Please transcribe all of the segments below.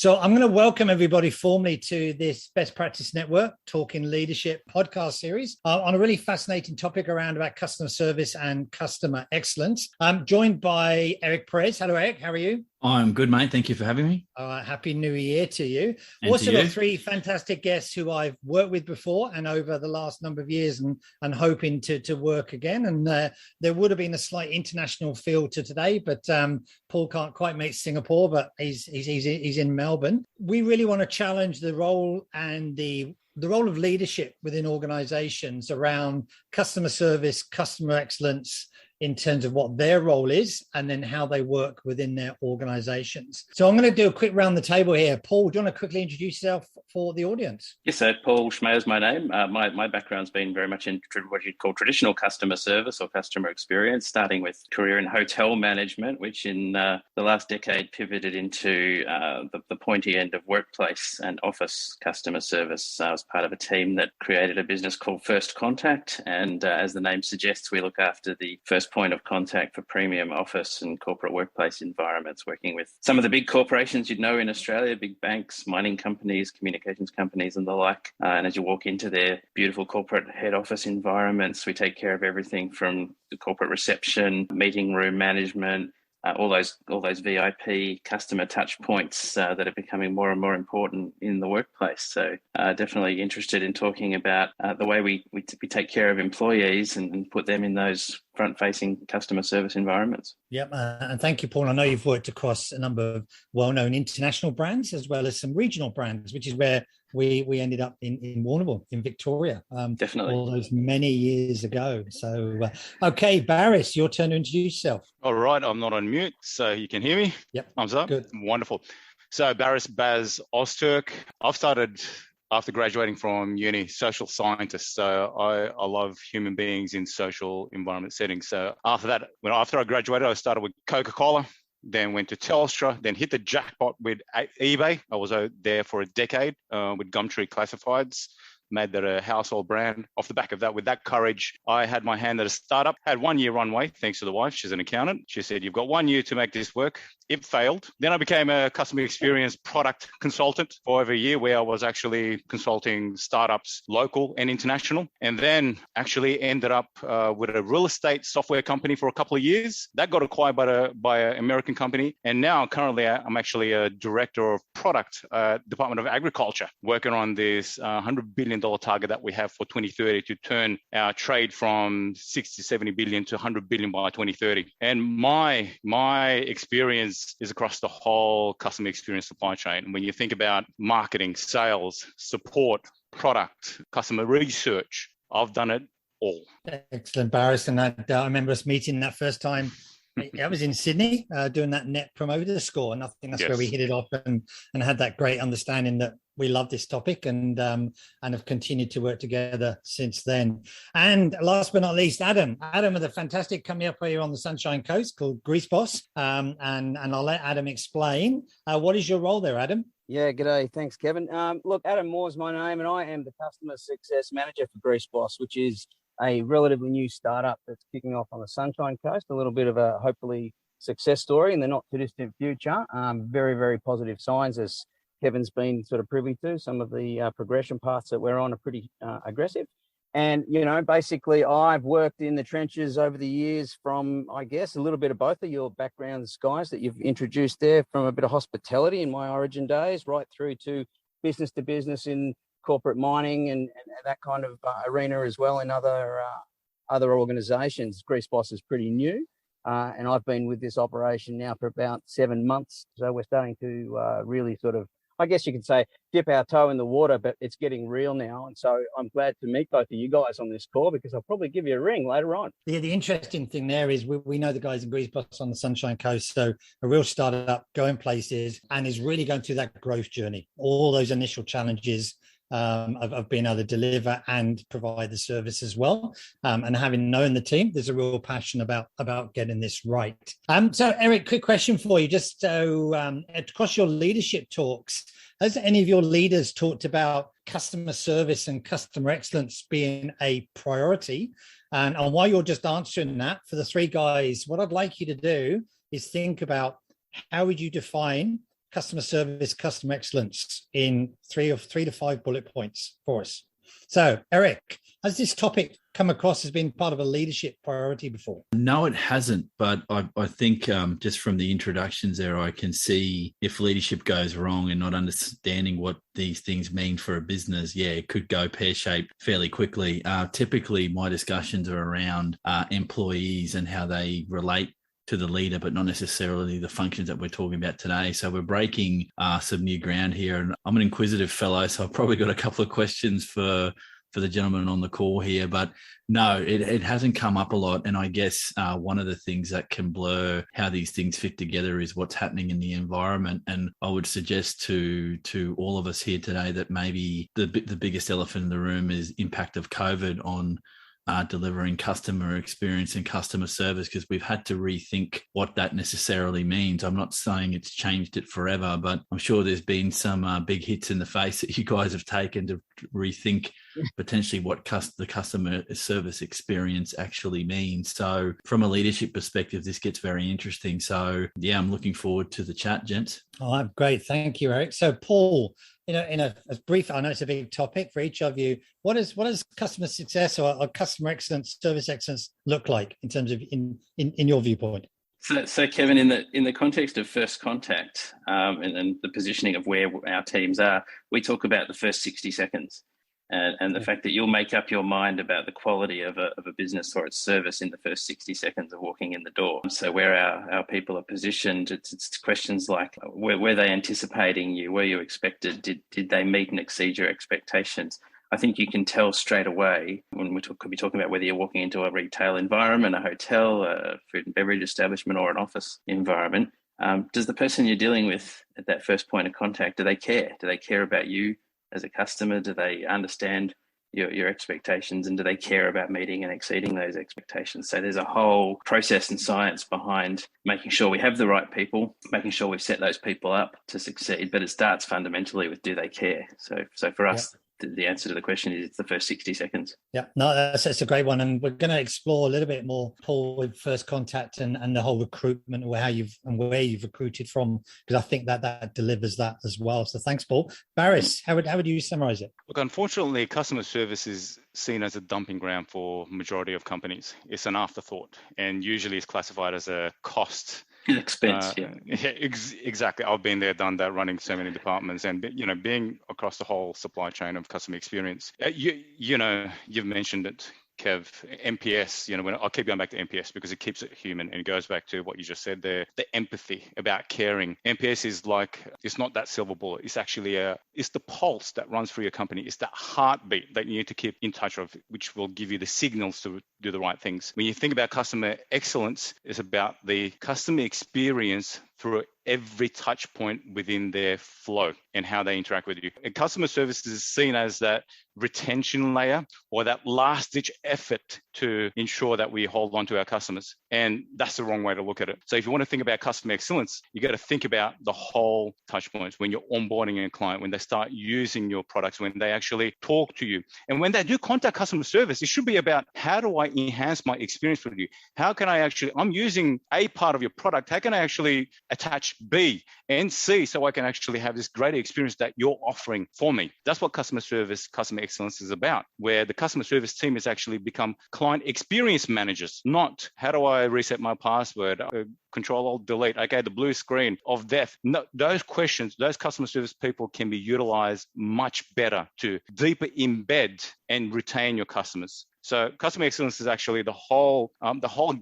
So I'm going to welcome everybody formally to this Best Practice Network Talking Leadership podcast series on a really fascinating topic around about customer service and customer excellence. I'm joined by Eric Perez. Hello, Eric. How are you? I'm good, mate. Thank you for having me. Happy New Year to you. And Also to you. got three fantastic guests who I've worked with before and over the last number of years and hoping to work again. And there would have been a slight international feel to today, but Paul can't quite make Singapore, but he's in Melbourne. We really want to challenge the role and the role of leadership within organizations around customer service, customer excellence, in terms of what their role is and then how they work within their organizations. So I'm going to do a quick round the table here. Paul, do you want to quickly introduce yourself for the audience? Yes, so Paul Schmeja is my name. My background's been very much in what you'd call traditional customer service or customer experience, starting with career in hotel management, which in the last decade pivoted into the pointy end of workplace and office customer service. I was part of a team that created a business called First Contact. And as the name suggests, we look after the first point of contact for premium office and corporate workplace environments, working with some of the big corporations you'd know in Australia, big banks, mining companies, communications companies and the like. And as you walk into their beautiful corporate head office environments, we take care of everything from the corporate reception, meeting room management, all those VIP customer touch points that are becoming more and more important in the workplace. So definitely interested in talking about the way we take care of employees and put them in those front-facing customer service environments. Yep, and thank you, Paul. I know you've worked across a number of well-known international brands as well as some regional brands, which is where we ended up in Warrnambool, in Victoria. Definitely. All those many years ago. So, okay, Baris, your turn to introduce yourself. All right, I'm not on mute, so you can hear me? Yep. Thumbs up? Good. Wonderful. So Baris Ozturk. I've started after graduating from uni, social scientist. So I love human beings in social environment settings. So after I graduated, I started with Coca-Cola, then went to Telstra, then hit the jackpot with eBay. I was there for a decade with Gumtree Classifieds, made that a household brand. Off the back of that, with that courage, I had my hand at a startup, had 1 year runway, thanks to the wife. She's an accountant. She said, you've got 1 year to make this work. It failed. Then I became a customer experience product consultant for over a year, where I was actually consulting startups, local and international. And then actually ended up with a real estate software company for a couple of years. That got acquired by an American company. And now currently I'm actually a director of product, Department of Agriculture, working on this $100 billion target that we have for 2030 to turn our trade from 60, 70 billion to 100 billion by 2030. And my experience is across the whole customer experience supply chain. When you think about marketing, sales, support, product, customer research, I've done it all. Excellent, Baris. And I remember us meeting that first time. I was in Sydney doing that net promoter score, and I think that's where we hit it off and had that great understanding that we love this topic and have continued to work together since then. And last but not least, Adam with a fantastic company up here on the Sunshine Coast called Grease Boss. And I'll let Adam explain. What is your role there, Adam? Yeah, g'day. Thanks, Kevin. Look, Adam Moore's my name, and I am the Customer Success Manager for Grease Boss, which is a relatively new startup that's kicking off on the Sunshine Coast. A little bit of a hopefully success story in the not too distant future. Very, very positive signs, as Kevin's been sort of privy to. Some of the progression paths that we're on are pretty aggressive. And, you know, basically I've worked in the trenches over the years from, I guess, a little bit of both of your backgrounds, guys, that you've introduced there, from a bit of hospitality in my origin days right through to business in corporate mining and that kind of arena as well in other organisations. Grease Boss is pretty new, and I've been with this operation now for about 7 months. So we're starting to really sort of, I guess you could say, dip our toe in the water, but it's getting real now. And so I'm glad to meet both of you guys on this call, because I'll probably give you a ring later on. Yeah, the interesting thing there is we know the guys in Grease Boss on the Sunshine Coast, so a real startup going places and is really going through that growth journey. All those initial challenges of being able to deliver and provide the service as well. And having known the team, there's a real passion about getting this right. So Eric, quick question for you. Just so across your leadership talks, has any of your leaders talked about customer service and customer excellence being a priority? And while you're just answering that, for the three guys, what I'd like you to do is think about, how would you define customer service, customer excellence in three to five bullet points for us. So, Eric, has this topic come across as being part of a leadership priority before? No, it hasn't. But I think just from the introductions there, I can see if leadership goes wrong and not understanding what these things mean for a business, it could go pear-shaped fairly quickly. Typically, my discussions are around employees and how they relate to the leader, but not necessarily the functions that we're talking about today. So we're breaking some new ground here. And I'm an inquisitive fellow, so I've probably got a couple of questions for the gentleman on the call here. But no, it hasn't come up a lot. And I guess one of the things that can blur how these things fit together is what's happening in the environment. And I would suggest to all of us here today that maybe the biggest elephant in the room is impact of COVID on delivering customer experience and customer service, because we've had to rethink what that necessarily means. I'm not saying it's changed it forever, but I'm sure there's been some big hits in the face that you guys have taken to rethink potentially what the customer service experience actually means. So from a leadership perspective, this gets very interesting. So I'm looking forward to the chat, gents. Oh, great. Thank you, Eric. So Paul, in a brief, I know it's a big topic for each of you. What does customer success or customer excellence, service excellence look like in terms of in your viewpoint? So Kevin, in the context of first contact and the positioning of where our teams are, we talk about the first 60 seconds. And the fact that you'll make up your mind about the quality of a business or its service in the first 60 seconds of walking in the door. So where our people are positioned, it's questions like, were they anticipating you? Were you expected? Did they meet and exceed your expectations? I think you can tell straight away when could be talking about whether you're walking into a retail environment, a hotel, a food and beverage establishment, or an office environment. Does the person you're dealing with at that first point of contact, do they care? Do they care about you as a customer? Do they understand your expectations, and do they care about meeting and exceeding those expectations? So there's a whole process and science behind making sure we have the right people, making sure we've set those people up to succeed. But it starts fundamentally with, do they care? So for us, the answer to the question is it's the first 60 seconds. Yeah, no, that's a great one. And we're going to explore a little bit more, Paul, with first contact and the whole recruitment, where you've recruited from, because I think that delivers that as well. So thanks, Paul. Baris, how would you summarize it? Look, unfortunately, customer service is seen as a dumping ground for majority of companies. It's an afterthought, and usually it's classified as a cost. Expense, exactly. I've been there, done that, running so many departments, and being across the whole supply chain of customer experience. You've mentioned it, Kev, NPS. When I keep going back to NPS because it keeps it human, and it goes back to what you just said there, the empathy about caring. NPS is it's not that silver bullet. It's actually it's the pulse that runs through your company. It's that heartbeat that you need to keep in touch of, which will give you the signals to do the right things. When you think about customer excellence, it's about the customer experience through every touch point within their flow and how they interact with you. And customer service is seen as that retention layer, or that last-ditch effort to ensure that we hold on to our customers. And that's the wrong way to look at it. So if you want to think about customer excellence, you got to think about the whole touch points. When you're onboarding a client, when they start using your products, when they actually talk to you. And when they do contact customer service, it should be about, how do I enhance my experience with you? How can I'm using a part of your product, how can I actually attach B and C so I can actually have this greater experience that you're offering for me? That's what customer service, customer excellence is about, where the customer service team has actually become client experience managers, not how do I reset my password, Control-Alt-Delete, okay, the blue screen of death. No, those questions, those customer service people can be utilized much better to deeper embed and retain your customers. So customer excellence is actually the whole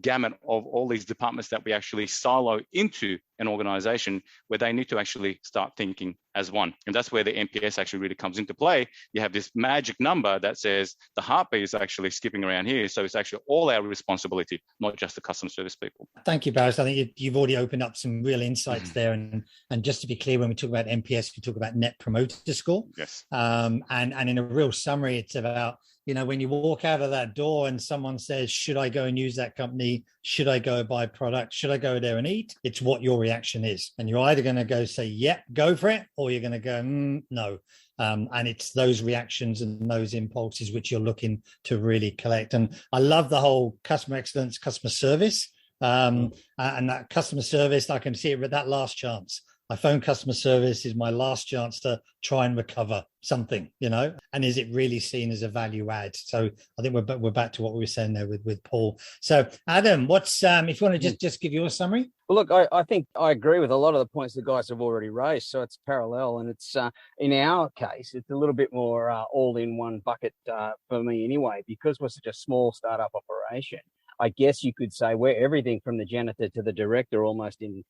gamut of all these departments that we actually silo into an organization, where they need to actually start thinking as one. And that's where the NPS actually really comes into play. You have this magic number that says the heartbeat is actually skipping around here. So it's actually all our responsibility, not just the customer service people. Thank you, Baris. I think you've already opened up some real insights there. And just to be clear, when we talk about NPS, we talk about Net Promoter Score. Yes. And in a real summary, it's about, when you walk out of that door and someone says, should I go and use that company? Should I go buy product? Should I go there and eat? It's what your reaction is. And you're either going to go say, yep, go for it, or you're going to go, no. And it's those reactions and those impulses which you're looking to really collect. And I love the whole customer excellence, customer service. And that customer service, I can see it with that last chance. I phone customer service is my last chance to try and recover something, and is it really seen as a value add? So I think we're back to what we were saying there with Paul. So Adam, what's if you want to just give your summary? Well, look, I think I agree with a lot of the points the guys have already raised. So it's parallel, and it's in our case, it's a little bit more all in one bucket for me anyway, because we're such a small startup operation. I guess you could say we're everything from the janitor to the director almost in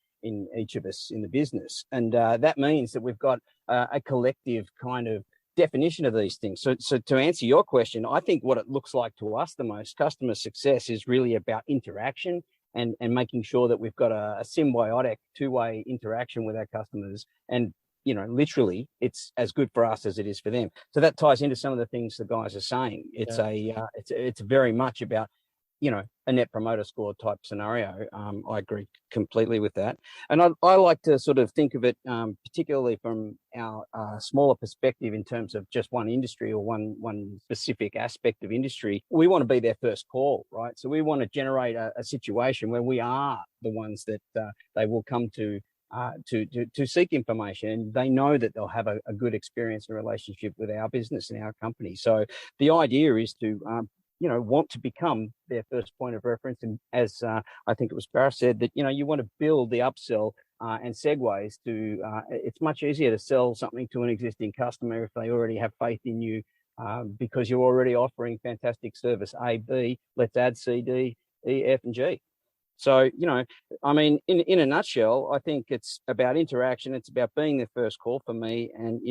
each of us in the business. And that means that we've got a collective kind of definition of these things. So to answer your question, I think what it looks like to us the most, customer success is really about interaction and making sure that we've got a symbiotic two-way interaction with our customers. And literally, it's as good for us as it is for them. So that ties into some of the things the guys are saying. It's it's very much about a net promoter score type scenario. I agree completely with that. And I like to sort of think of it, particularly from our smaller perspective in terms of just one industry or one specific aspect of industry. We want to be their first call, right? So we want to generate a situation where we are the ones that they will come to seek information, and they know that they'll have a good experience and relationship with our business and our company. So the idea is to want to become their first point of reference. And as I think it was Baris said, that, you want to build the upsell and segues to, it's much easier to sell something to an existing customer if they already have faith in you because you're already offering fantastic service A, B, let's add C, D, E, F, and G. So, in a nutshell, I think it's about interaction. It's about being the first call for me. And,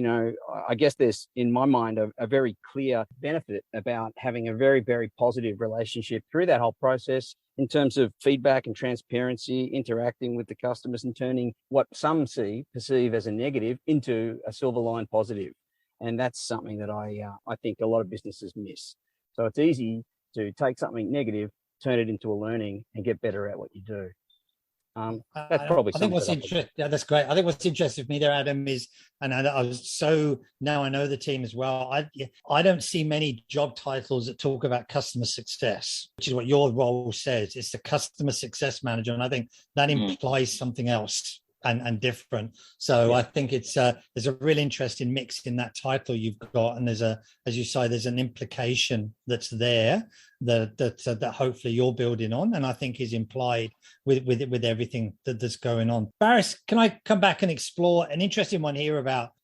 I guess there's, in my mind, a very clear benefit about having a very, very positive relationship through that whole process in terms of feedback and transparency, interacting with the customers and turning what some perceive as a negative into a silver line positive. And that's something that I think a lot of businesses miss. So it's easy to take something negative, turn it into a learning, and get better at what you do. That's probably. I think what's interesting. Yeah, that's great. I think what's interesting for me there, Adam, is, and I was now I know the team as well. I don't see many job titles that talk about customer success, which is what your role says. It's the customer success manager, and I think that implies something else and different. So I think it's there's a real interesting mix in that title you've got, and there's as you say, there's an implication that's there that hopefully you're building on, and I think is implied with everything that's going on. Baris, can I come back and explore an interesting one here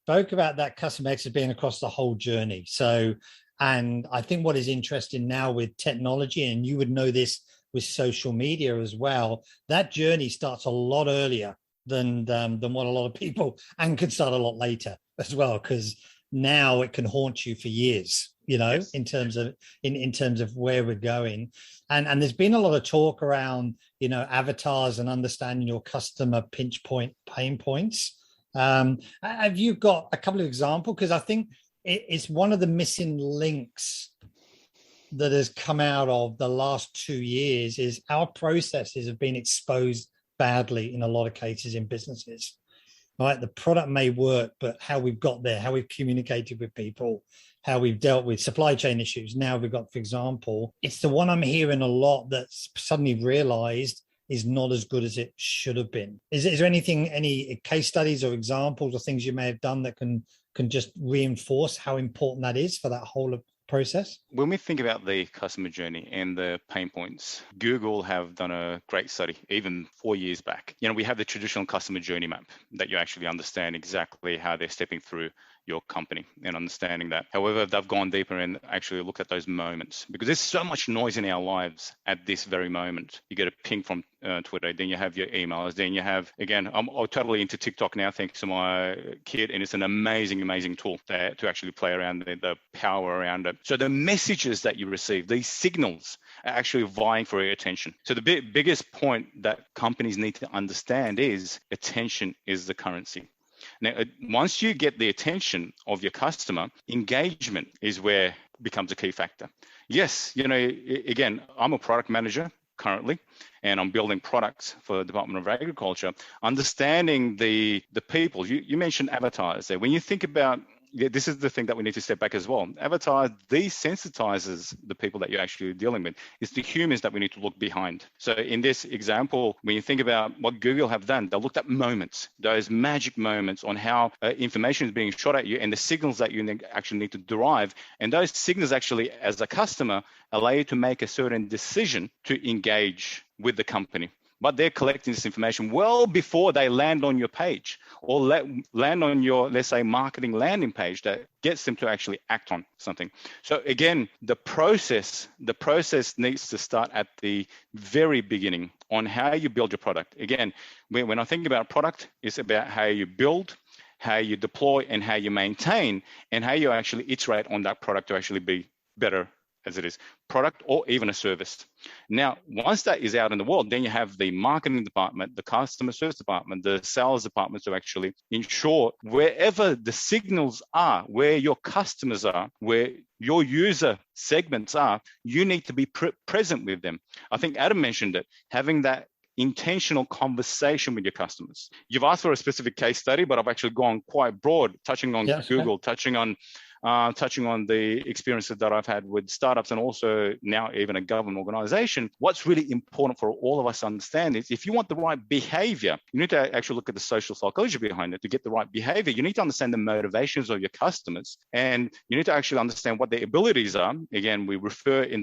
spoke about that customer excellence being across the whole journey. So, and I think what is interesting now with technology, and you would know this with social media as well, that journey starts a lot earlier than what a lot of people, and can start a lot later as well, because now it can haunt you for years, Yes. in terms of where we're going. And there's been a lot of talk around, avatars and understanding your customer pinch point pain points. Have you got a couple of examples? Because I think it's one of the missing links that has come out of the last 2 years is our processes have been exposed badly in a lot of cases in businesses, right? The product may work, but how we've got there, how we've communicated with people, how we've dealt with supply chain issues. Now we've got, for example, it's the one I'm hearing a lot that's suddenly realized is not as good as it should have been. Is there any case studies or examples or things you may have done that can just reinforce how important that is for that whole process? When we think about the customer journey and the pain points, Google have done a great study, even 4 years back. We have the traditional customer journey map that you actually understand exactly how they're stepping through your company and understanding that. However, they've gone deeper and actually looked at those moments, because there's so much noise in our lives at this very moment. You get a ping from Twitter, then you have your emails, then you have, again, I'm totally into TikTok now thanks to my kid, and it's an amazing tool to actually play around the power around it. So the messages that you receive, these signals are actually vying for your attention. So the biggest point that companies need to understand is attention is the currency. Now, once you get the attention of your customer, engagement is where it becomes a key factor. Yes, again, I'm a product manager currently, and I'm building products for the Department of Agriculture. Understanding the people, you mentioned avatars there. When you think about this is the thing that we need to step back as well. Advertise desensitizes the people that you're actually dealing with. It's the humans that we need to look behind. So in this example, when you think about what Google have done, they looked at moments, those magic moments on how information is being shot at you and the signals that you actually need to derive. And those signals actually, as a customer, allow you to make a certain decision to engage with the company. But they're collecting this information well before they land on your page or land on your, let's say, marketing landing page that gets them to actually act on something. So again, the process needs to start at the very beginning on how you build your product. Again, when I think about product, it's about how you build, how you deploy, and how you maintain, and how you actually iterate on that product to actually be better as it is, product or even a service. Now, once that is out in the world, then you have the marketing department, the customer service department, the sales department to actually ensure wherever the signals are, where your customers are, where your user segments are, you need to be present with them. I think Adam mentioned it, having that intentional conversation with your customers. You've asked for a specific case study, but I've actually gone quite broad, touching on Google, touching on the experiences that I've had with startups and also now even a government organization. What's really important for all of us to understand is if you want the right behavior, you need to actually look at the social psychology behind it. To get the right behavior, you need to understand the motivations of your customers, and you need to actually understand what their abilities are. Again, we refer in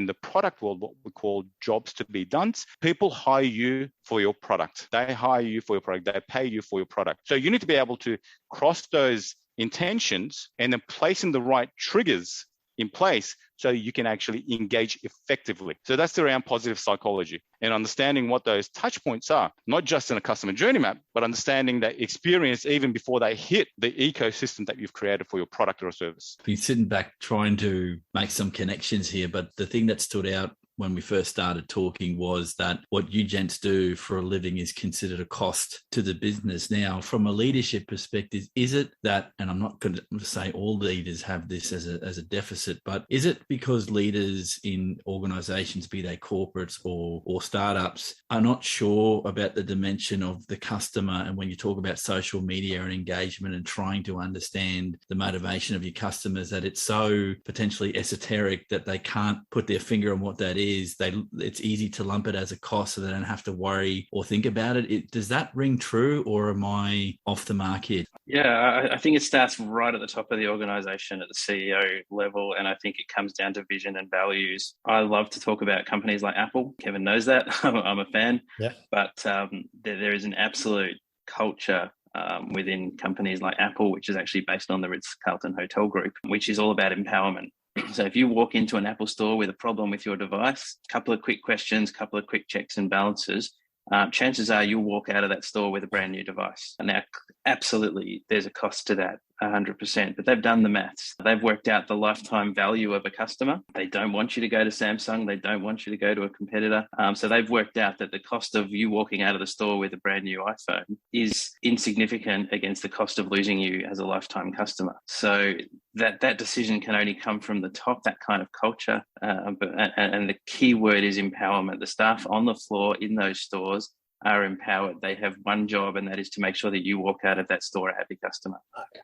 the product world what we call jobs to be done. People hire you for your product. They hire you for your product. They pay you for your product. So you need to be able to cross those intentions and then placing the right triggers in place so you can actually engage effectively. So that's around positive psychology and understanding what those touch points are, not just in a customer journey map, but understanding that experience even before they hit the ecosystem that you've created for your product or service. Been sitting back trying to make some connections here, but the thing that stood out when we first started talking was that what you gents do for a living is considered a cost to the business. Now, from a leadership perspective, is it that, and I'm not going to say all leaders have this as a deficit, but is it because leaders in organizations, be they corporates or startups, are not sure about the dimension of the customer? And when you talk about social media and engagement and trying to understand the motivation of your customers, that it's so potentially esoteric that they can't put their finger on what that is. It's easy to lump it as a cost so they don't have to worry or think about it. Does that ring true, or am I off the mark here? Yeah, I think it starts right at the top of the organization at the CEO level, and I think it comes down to vision and values. I love to talk about companies like Apple. Kevin knows that. I'm a fan. Yeah. But there is an absolute culture within companies like Apple, which is actually based on the Ritz-Carlton Hotel Group, which is all about empowerment. So if you walk into an Apple store with a problem with your device, a couple of quick questions, a couple of quick checks and balances, chances are you'll walk out of that store with a brand new device. And now, absolutely, there's a cost to that, 100%. But they've done the maths. They've worked out the lifetime value of a customer. They don't want you to go to Samsung. They don't want you to go to a competitor. So they've worked out that the cost of you walking out of the store with a brand new iPhone is insignificant against the cost of losing you as a lifetime customer. So that decision can only come from the top, that kind of culture. And the key word is empowerment. The staff on the floor in those stores are empowered. They have one job, and that is to make sure that you walk out of that store a happy customer.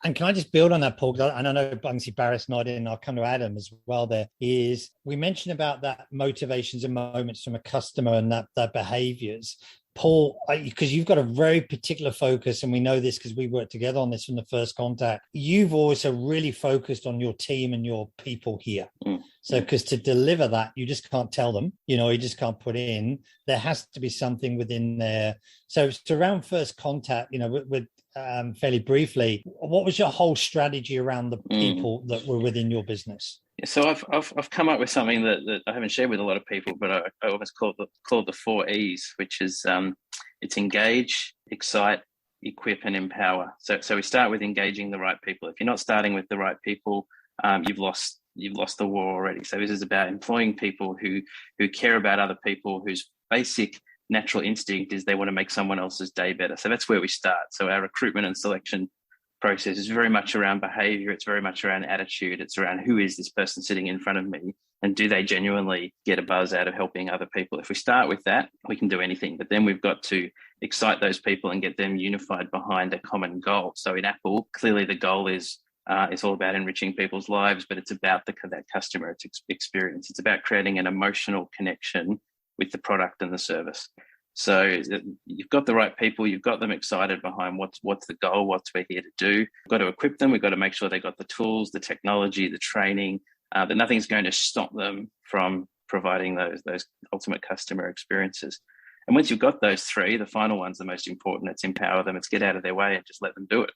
And can I just build on that, Paul? And I know I can see Baris nodding, and I'll come to Adam as well. There is, we mentioned about that motivations and moments from a customer and that behaviors. Paul, because you've got a very particular focus, and we know this because we worked together on this from the first contact, you've also really focused on your team and your people here. So because to deliver that, you just can't tell them, you just can't put in. There has to be something within there. So around first contact, with fairly briefly, what was your whole strategy around the people that were within your business? So I've come up with something that I haven't shared with a lot of people, but I almost called the 4 E's, which is it's engage, excite, equip, and empower. So we start with engaging the right people. If you're not starting with the right people, you've lost the war already. So this is about employing people who care about other people, whose basic natural instinct is they want to make someone else's day better. So that's where we start. So our recruitment and selection process is very much around behavior. It's very much around attitude. It's around who is this person sitting in front of me, and do they genuinely get a buzz out of helping other people? If we start with that, we can do anything. But then we've got to excite those people and get them unified behind a common goal. So in Apple, clearly the goal is It's all about enriching people's lives, but it's about that customer experience. It's about creating an emotional connection with the product and the service. So you've got the right people, you've got them excited behind what's the goal, what we're here to do. We've got to equip them. We've got to make sure they've got the tools, the technology, the training, that nothing's going to stop them from providing those ultimate customer experiences. And once you've got those three, the final one's the most important. It's empower them. It's get out of their way and just let them do it.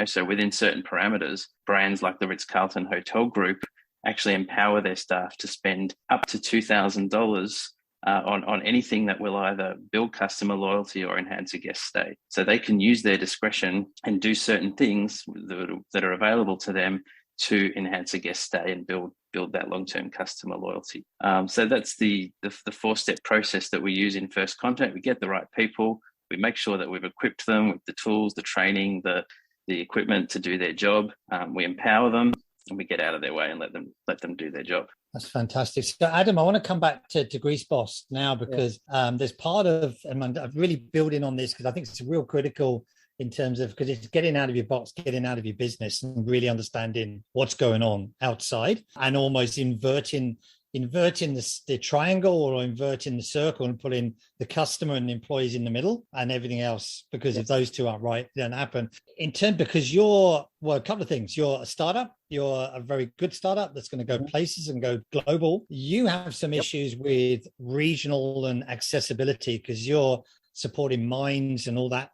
So within certain parameters, brands like the Ritz-Carlton Hotel Group actually empower their staff to spend up to $2,000 on anything that will either build customer loyalty or enhance a guest stay. So they can use their discretion and do certain things that are available to them to enhance a guest stay and build that long-term customer loyalty. So that's the 4-step process that we use in First Contact. We get the right people. We make sure that we've equipped them with the tools, the training, the equipment to do their job. We empower them, and we get out of their way and let them do their job. That's fantastic. So, Adam, I want to come back to Grease Boss now because there's part of, and I'm really building on this because I think it's real critical in terms of, because it's getting out of your box, getting out of your business and really understanding what's going on outside and almost inverting the triangle or inverting the circle and putting the customer and the employees in the middle and everything else, because if those two aren't right, it don't happen. Because you're, a couple of things. You're a startup. You're a very good startup that's going to go places and go global. You have some issues with regional and accessibility because you're supporting mines and all that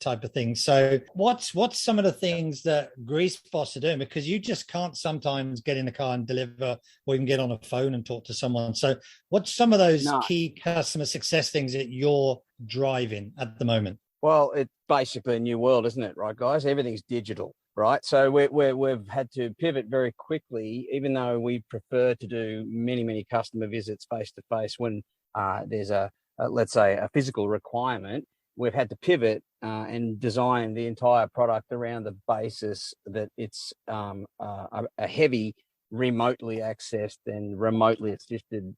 type of thing. So what's some of the things that Grease Boss are doing? Because you just can't sometimes get in the car and deliver or even get on a phone and talk to someone. So what's some of those key customer success things that you're driving at the moment? Well, it's basically a new world, isn't it? Right, guys? Everything's digital, right? So we've had to pivot very quickly, even though we prefer to do many customer visits face to face when there's let's say a physical requirement. We've had to pivot and design the entire product around the basis that it's a heavy, remotely accessed and remotely assisted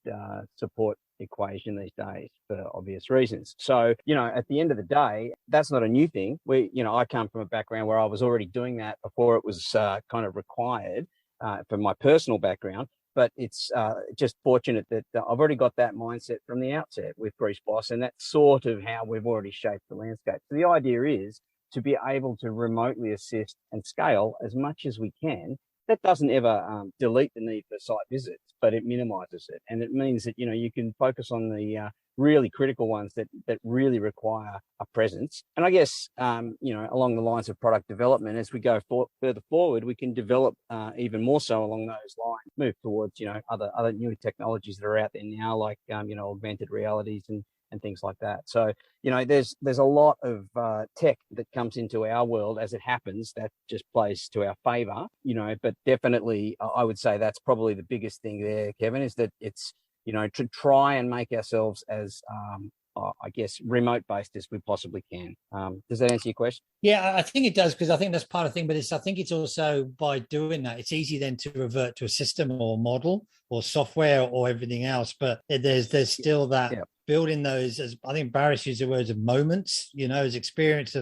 support equation these days for obvious reasons. So, at the end of the day, that's not a new thing. I come from a background where I was already doing that before it was kind of required for my personal background. But it's just fortunate that I've already got that mindset from the outset with Grease Boss, and that's sort of how we've already shaped the landscape. So the idea is to be able to remotely assist and scale as much as we can. That doesn't ever delete the need for site visits, but it minimizes it. And it means that, you can focus on the really critical ones that really require a presence. And I guess, along the lines of product development, as we go further forward, we can develop even more so along those lines, move towards, other new technologies that are out there now, like, augmented realities and things like that. So, there's a lot of tech that comes into our world as it happens that just plays to our favor, but definitely I would say that's probably the biggest thing there, Kevin, is that it's, to try and make ourselves as, I guess, remote-based as we possibly can. Does that answer your question? Yeah, I think it does, because I think that's part of the thing, but I think it's also by doing that, it's easy then to revert to a system or model or software or everything else, but there's still that building those, as I think Baris used the words of moments, as experience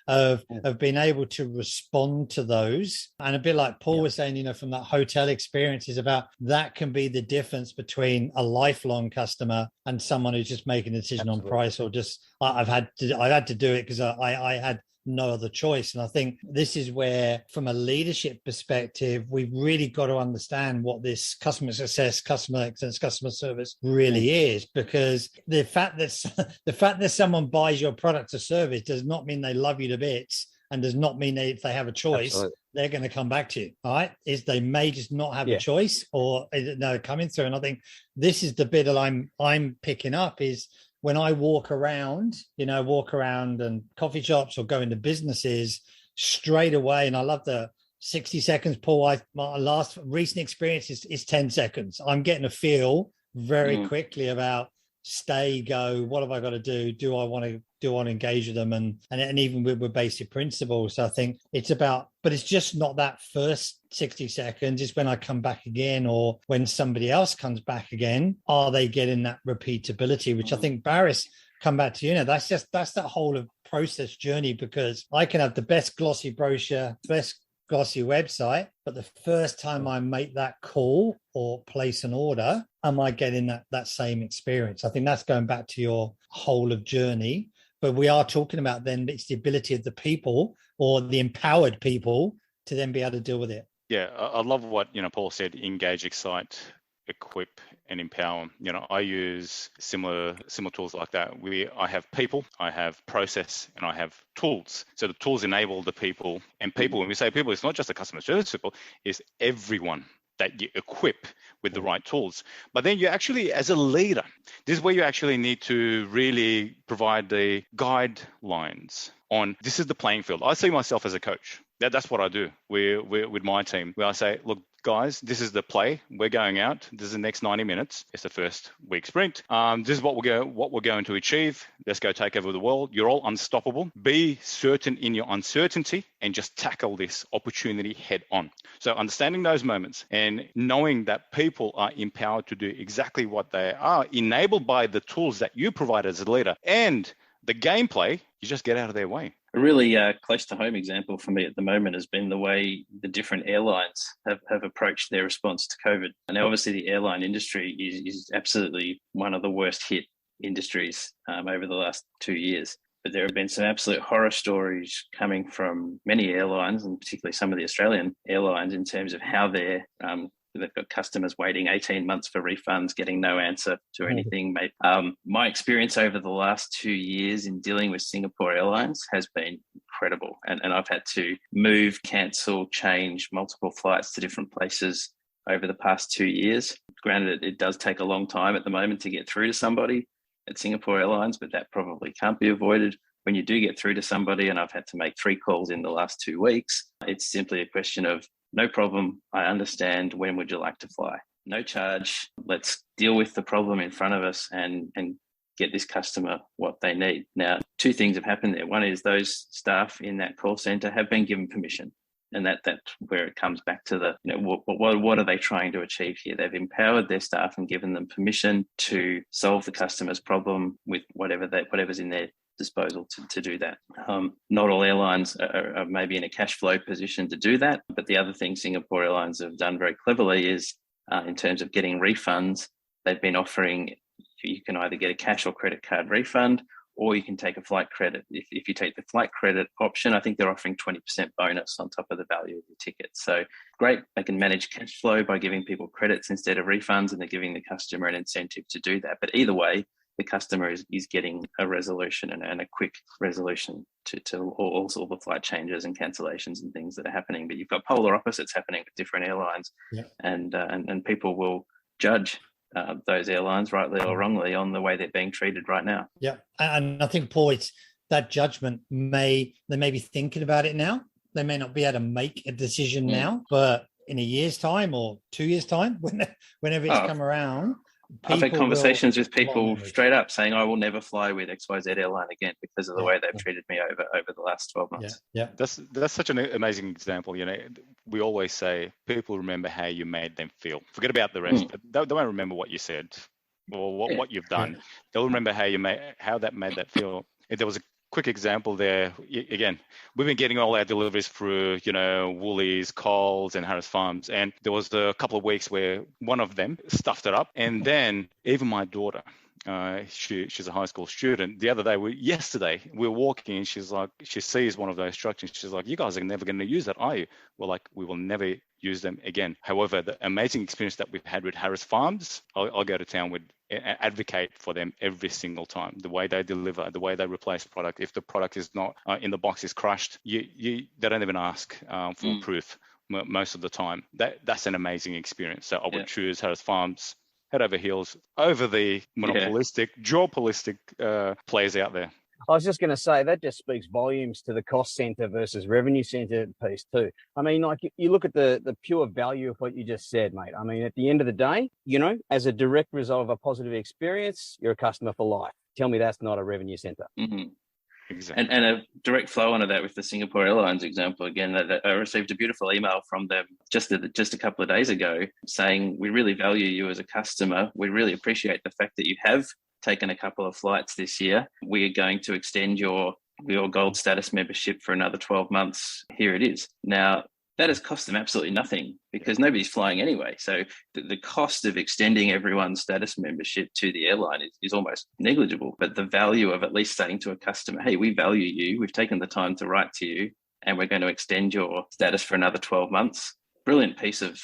of being able to respond to those. And a bit like Paul was saying, from that hotel experience is about that can be the difference between a lifelong customer and someone who's just making a decision on price, or just I've had to do it because I had no other choice. And I think this is where, from a leadership perspective, we've really got to understand what this customer success, customer excellence, customer service really is, because the fact that someone buys your product or service does not mean they love you to bits, and does not mean if they have a choice, they're going to come back to you. All right. They may just not have a choice, or they're coming through. And I think this is the bit that I'm picking up is, when I walk around and coffee shops or go into businesses straight away, and I love the 60 seconds, Paul. My last recent experience is 10 seconds. I'm getting a feel very quickly about stay, go, what have I got to do? Do I want to engage with them? And even with basic principles. So I think it's about, but it's just not that first 60 seconds. It's when I come back again, or when somebody else comes back again, are they getting that repeatability, which I think Baris, come back to, that's that whole of process journey, because I can have the best glossy brochure, best glossy website, but the first time I make that call or place an order, am I getting that same experience? I think that's going back to your whole of journey. But we are talking about then it's the ability of the people or the empowered people to then be able to deal with it. Yeah, I love what Paul said: engage, excite, equip, and empower. I use similar tools like that. I have people, I have process, and I have tools. So the tools enable the people, and people. When we say people, it's not just the customer service people; it's everyone that you equip with the right tools. But then you actually, as a leader, this is where you actually need to really provide the guidelines on this is the playing field. I see myself as a coach. That's what I do with my team, where I say, look, guys, this is the play. We're going out. This is the next 90 minutes. It's the first week sprint. This is what we're going to achieve. Let's go take over the world. You're all unstoppable. Be certain in your uncertainty and just tackle this opportunity head on. So understanding those moments and knowing that people are empowered to do exactly what they are, enabled by the tools that you provide as a leader and the gameplay, you just get out of their way. A really close to home example for me at the moment has been the way the different airlines have approached their response to COVID. And obviously the airline industry is absolutely one of the worst hit industries over the last 2 years. But there have been some absolute horror stories coming from many airlines, and particularly some of the Australian airlines, in terms of how they've got customers waiting 18 months for refunds, getting no answer to anything. My experience over the last 2 years in dealing with Singapore Airlines has been incredible. And I've had to move, cancel, change multiple flights to different places over the past 2 years. Granted, it does take a long time at the moment to get through to somebody at Singapore Airlines, but that probably can't be avoided. When you do get through to somebody, and I've had to make 3 calls in the last 2 weeks, it's simply a question of, no problem, I understand, when would you like to fly? No charge, let's deal with the problem in front of us and get this customer what they need. Now, 2 things have happened there. One is those staff in that call centre have been given permission. And that's where it comes back to the, what are they trying to achieve here? They've empowered their staff and given them permission to solve the customer's problem with whatever's in their disposal to do that. Not all airlines are maybe in a cash flow position to do that, but the other thing Singapore Airlines have done very cleverly is in terms of getting refunds, they've been offering, you can either get a cash or credit card refund, or you can take a flight credit. If you take the flight credit option, I think they're offering 20% bonus on top of the value of your ticket. So great, they can manage cash flow by giving people credits instead of refunds, and they're giving the customer an incentive to do that. But either way, the customer is getting a resolution and a quick resolution to all the flight changes and cancellations and things that are happening. But you've got polar opposites happening with different airlines, and people will judge those airlines, rightly or wrongly, on the way they're being treated right now. Yeah, and I think, Paul, it's that judgment they may be thinking about it now. They may not be able to make a decision now, but in a year's time or 2 years' time, whenever it's come around, I've had conversations with people straight up saying, I will never fly with XYZ airline again because of the way they've treated me over the last 12 months. Yeah. That's such an amazing example. We always say people remember how you made them feel. Forget about the rest. They won't remember what you said or what you've done. They'll remember how that made that feel. There was a quick example there. Again, we've been getting all our deliveries through, Woolies, Coles, and Harris Farms. And there was a couple of weeks where one of them stuffed it up. And then even my daughter, she's a high school student. The other day, yesterday, we were walking and she's like, she sees one of those trucks and she's like, you guys are never going to use that, are you? We're like, we will never use them again. However, the amazing experience that we've had with Harris Farms, I'll go to town with, advocate for them every single time. The way they deliver, the way they replace product. If the product is not in the box is crushed, they don't even ask for proof most of the time. That's an amazing experience. So I would choose Harris Farms head over heels over the monopolistic, duopolistic players out there. I was just going to say that just speaks volumes to the cost center versus revenue center piece too. I mean, like you look at the pure value of what you just said, mate. I mean, at the end of the day, as a direct result of a positive experience, you're a customer for life. Tell me that's not a revenue center. Mm-hmm. Exactly. And a direct flow onto that with the Singapore Airlines example, again, I received a beautiful email from them just a couple of days ago saying, we really value you as a customer. We really appreciate the fact that you have taken a couple of flights this year. We are going to extend your gold status membership for another 12 months. Here it is. Now, that has cost them absolutely nothing because nobody's flying anyway. So the cost of extending everyone's status membership to the airline is almost negligible. But the value of at least saying to a customer, hey, we value you, we've taken the time to write to you, and we're going to extend your status for another 12 months. Brilliant piece of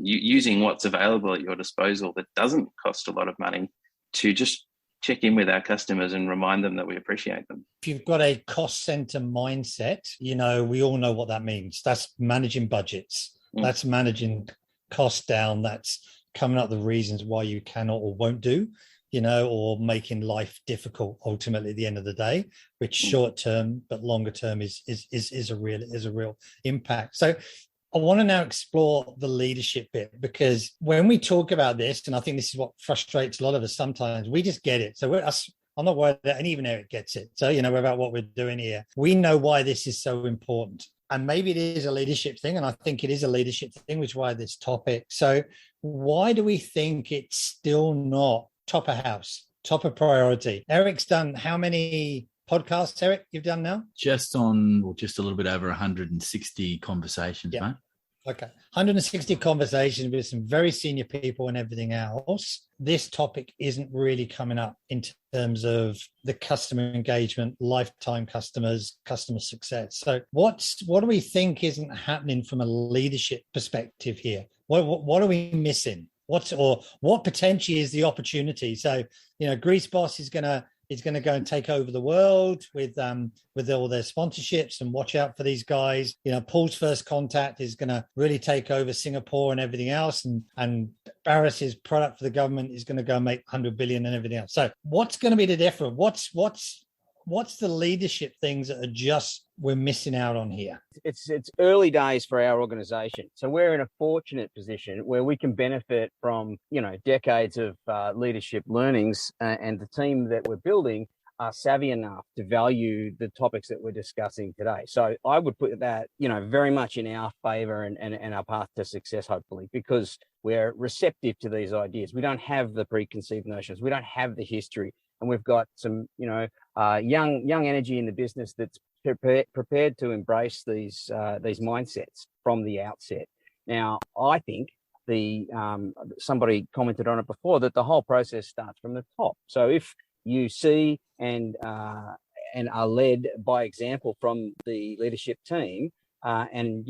using what's available at your disposal that doesn't cost a lot of money to just check in with our customers and remind them that we appreciate them. If you've got a cost center mindset, we all know what that means. That's managing budgets. That's managing costs down. That's coming up with the reasons why you cannot or won't do, or making life difficult ultimately at the end of the day, which short term but longer term is a real impact. So I want to now explore the leadership bit, because when we talk about this, and I think this is what frustrates a lot of us sometimes, we just get it. So I'm not worried that, and even Eric gets it. So, about what we're doing here, we know why this is so important. And maybe it is a leadership thing, and I think it is a leadership thing, which is why this topic. So why do we think it's still not top of house, top of priority? Eric's done how many podcasts, Eric, you've done now? Just a little bit over 160 conversations, mate. Okay. 160 conversations with some very senior people and everything else. This topic isn't really coming up in terms of the customer engagement, lifetime customers, customer success. So what do we think isn't happening from a leadership perspective here? What are we missing? What potentially is the opportunity? So, Grease Boss is going to go and take over the world with all their sponsorships, and watch out for these guys. Paul's First Contact is going to really take over Singapore and everything else, and Baris's product for the government is going to go make 100 billion and everything else. So what's going to be the difference? What's the leadership things that we're missing out on here? It's early days for our organization. So we're in a fortunate position where we can benefit from, decades of leadership learnings, and the team that we're building are savvy enough to value the topics that we're discussing today. So I would put that, very much in our favor and our path to success, hopefully, because we're receptive to these ideas. We don't have the preconceived notions. We don't have the history. And we've got some, young energy in the business that's prepared to embrace these mindsets from the outset. Now, I think somebody commented on it before, that the whole process starts from the top. So if you see and are led by example from the leadership team, and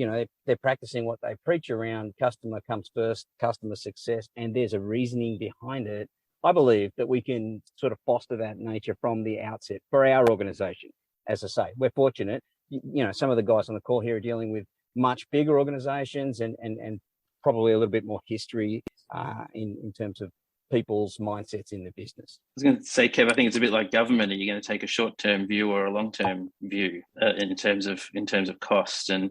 they're practicing what they preach around customer comes first, customer success, and there's a reasoning behind it, I believe that we can sort of foster that nature from the outset for our organization. As I say, we're fortunate. Some of the guys on the call here are dealing with much bigger organizations and probably a little bit more history in terms of people's mindsets in the business. I was going to say, Kev, I think it's a bit like government. Are you going to take a short-term view or a long-term view in terms of costs? And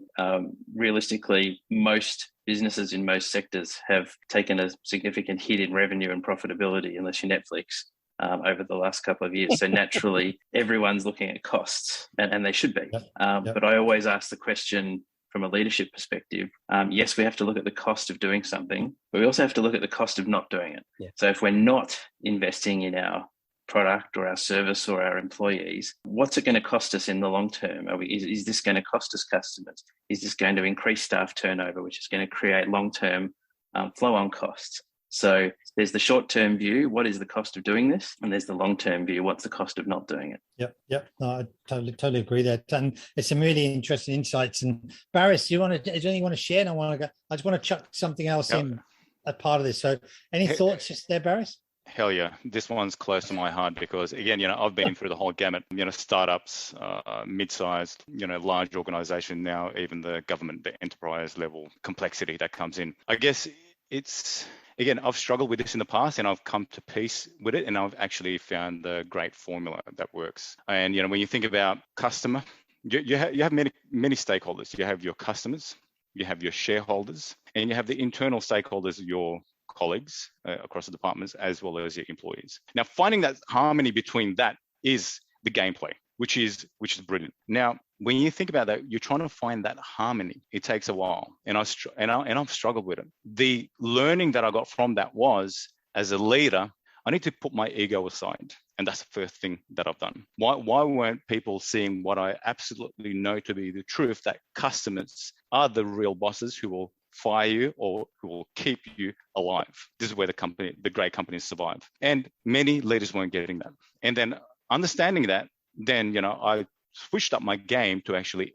realistically, most businesses in most sectors have taken a significant hit in revenue and profitability, unless you're Netflix, over the last couple of years. So naturally, everyone's looking at costs, and they should be. But I always ask the question from a leadership perspective. Yes, we have to look at the cost of doing something, but we also have to look at the cost of not doing it. Yeah. So if we're not investing in our product or our service or our employees, what's it going to cost us in the long term? Is this going to cost us customers? Is this going to increase staff turnover, which is going to create long-term flow-on costs? So there's the short-term view, what is the cost of doing this? And there's the long-term view, what's the cost of not doing it? Yep. No, I totally agree there. And it's some really interesting insights. And Baris, is there anything you want to share? And I just want to chuck something else in as part of this. So any thoughts just there, Baris? Hell yeah. This one's close to my heart because, again, I've been through the whole gamut, startups, mid-sized, large organization, now even the government, the enterprise level complexity that comes in. I guess again, I've struggled with this in the past and I've come to peace with it, and I've actually found the great formula that works. And, when you think about customer, you have many stakeholders. You have your customers, you have your shareholders, and you have the internal stakeholders, your colleagues across the departments, as well as your employees. Now, finding that harmony between that is the gameplay, which is brilliant. Now, when you think about that, you're trying to find that harmony. It takes a while, and I've struggled with it. The learning that I got from that was, as a leader, I need to put my ego aside. And that's the first thing that I've done. Why weren't people seeing what I absolutely know to be the truth, that customers are the real bosses who will fire you or who will keep you alive? This is where the great companies survive. And many leaders weren't getting that. And then understanding that, then, I switched up my game to actually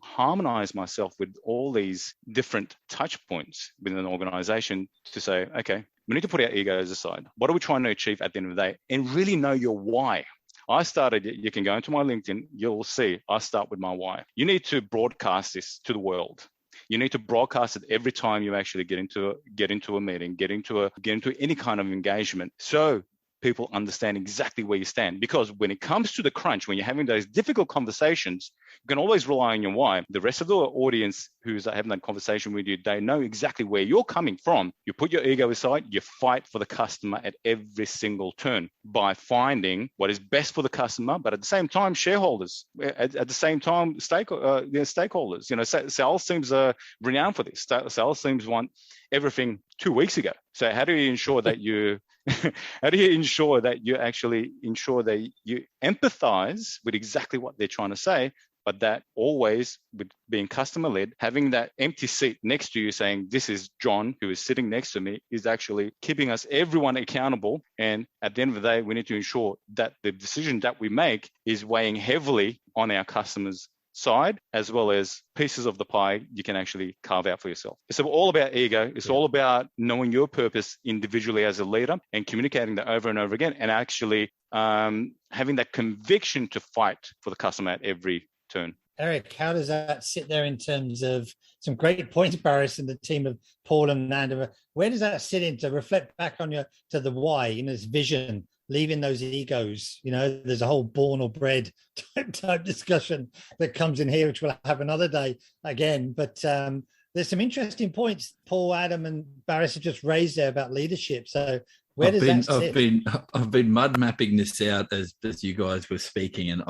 harmonize myself with all these different touch points within an organization to say, okay, we need to put our egos aside. What are we trying to achieve at the end of the day? And really know your why. You can go into my LinkedIn, you'll see I start with my why. You need to broadcast this to the world. You need to broadcast it every time you actually get into a meeting, get into any kind of engagement. So people understand exactly where you stand. Because when it comes to the crunch, when you're having those difficult conversations, you can always rely on your why. The rest of the audience who's having that conversation with you, they know exactly where you're coming from. You put your ego aside, you fight for the customer at every single turn by finding what is best for the customer, but at the same time, shareholders, at the same time, stakeholders. Sales teams are renowned for this. Sales teams want everything 2 weeks ago. So how do you ensure that you actually ensure that you empathize with exactly what they're trying to say, but that always, with being customer led, having that empty seat next to you saying, this is John who is sitting next to me, is actually keeping everyone accountable. And at the end of the day, we need to ensure that the decision that we make is weighing heavily on our customers' side, as well as pieces of the pie you can actually carve out for yourself. It's all about ego. It's all about knowing your purpose individually as a leader and communicating that over and over again, and actually having that conviction to fight for the customer at every turn. Eric, how does that sit there in terms of some great points, Baris, and the team of Paul and Nanda? Where does that sit in to reflect back on to the why, this vision, leaving those egos? There's a whole born or bred type discussion that comes in here, which we'll have another day again. But there's some interesting points Paul, Adam, and Baris have just raised there about leadership. So where does that sit? I've been mud mapping this out as you guys were speaking, and